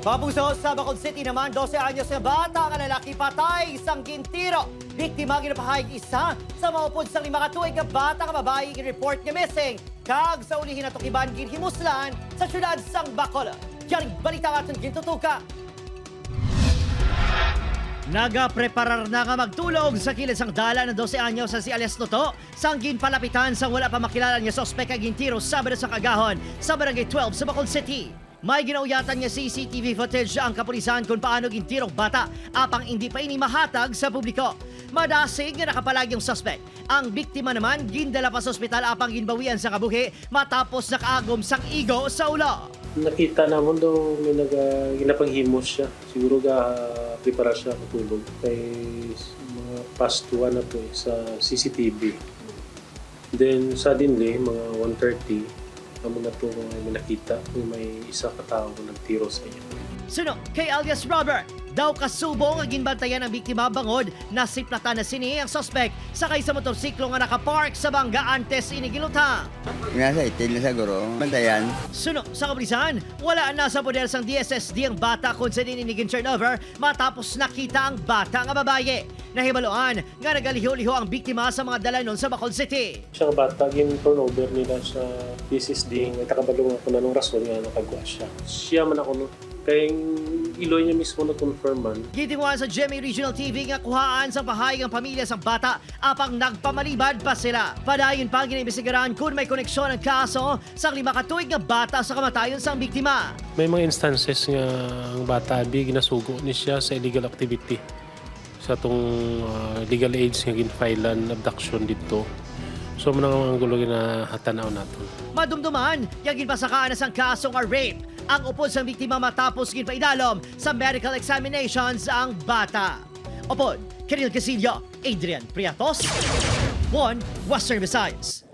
Pabuso sa Bacol City naman, 12 anyos na bata ang lalaki patay, isang gintiro. Biktima ginapahayag isa sa maupod sa 5 katuig na bata nga babae report nga missing. Kag sa ulihin na tukiban ginhimuslan sa syudad sang Bacol. Yaring balita aton gintutuka. Nagapreparar na nga magtulog sa kilid sang dala ng 12 anyos sa si alias Toto sang ginpalapitan sa wala pa makilala nga sospek nga gintiro Sabado sa Kagahon sa Barangay 12 sa Bacol City. May ginauyatan niya CCTV footage ang kapulisan kung paano gintirong bata apang hindi pa ini mahatag sa publiko. Madasig nga nakapalag yung suspect. Ang biktima naman gindala pa sa ospital apang ginbawian sa kabuhi matapos nakaagom sang igo sa ulo. Nakita naman daw may ginapanghimos siya. Siguro prepara siya matulog. Kay mga past 1 na po sa CCTV. Then suddenly, mga 1:30, kami na po may nakita may isa katao nagtiro sa inyo. Suno kay alias Robert, daw kasubo nga ginbantayan ang biktima bangod na siplatan na sini ang suspect sakay sa motorsiklo nga nakapark sa bangga antes inigilutang. Nasa itil na siguro, bantayan. Suno sa kapulisan, wala na sa poder sang DSSD ang bata kung sa dininigin turnover matapos nakita ang bata nga babae. Nahibaluan nga nagaliho-liho ang biktima sa mga dalanon sa Bacol City. Siya nga bata, turnover nila sa DSSD. May takabalong ako na nung rason nga nakagwa siya. Siya man ako no. Kaya iloy niya mismo na confirm man. Gitinguan sa GMA Regional TV nga kuhaan sa pahayag ang pamilya sa bata apang nagpamalibad pa sila. Padayon pa ginaimbestigaran kung may koneksyon ang kaso sa 5 katuig nga bata sa kamatayon sa biktima. May mga instances nga ang bata ginasugo ni siya sa illegal activity. Sa itong legal age nga ginfilan abduction dito. So manang ang gulo na hatanaw natin. Madumduman, yung ginpasakaan na sang kasong rape. Ang upod sa biktima matapos ginpaidalom sa medical examinations ang bata. Upod, Kiril Casillo, Adrian Priatos, One Western Visayas.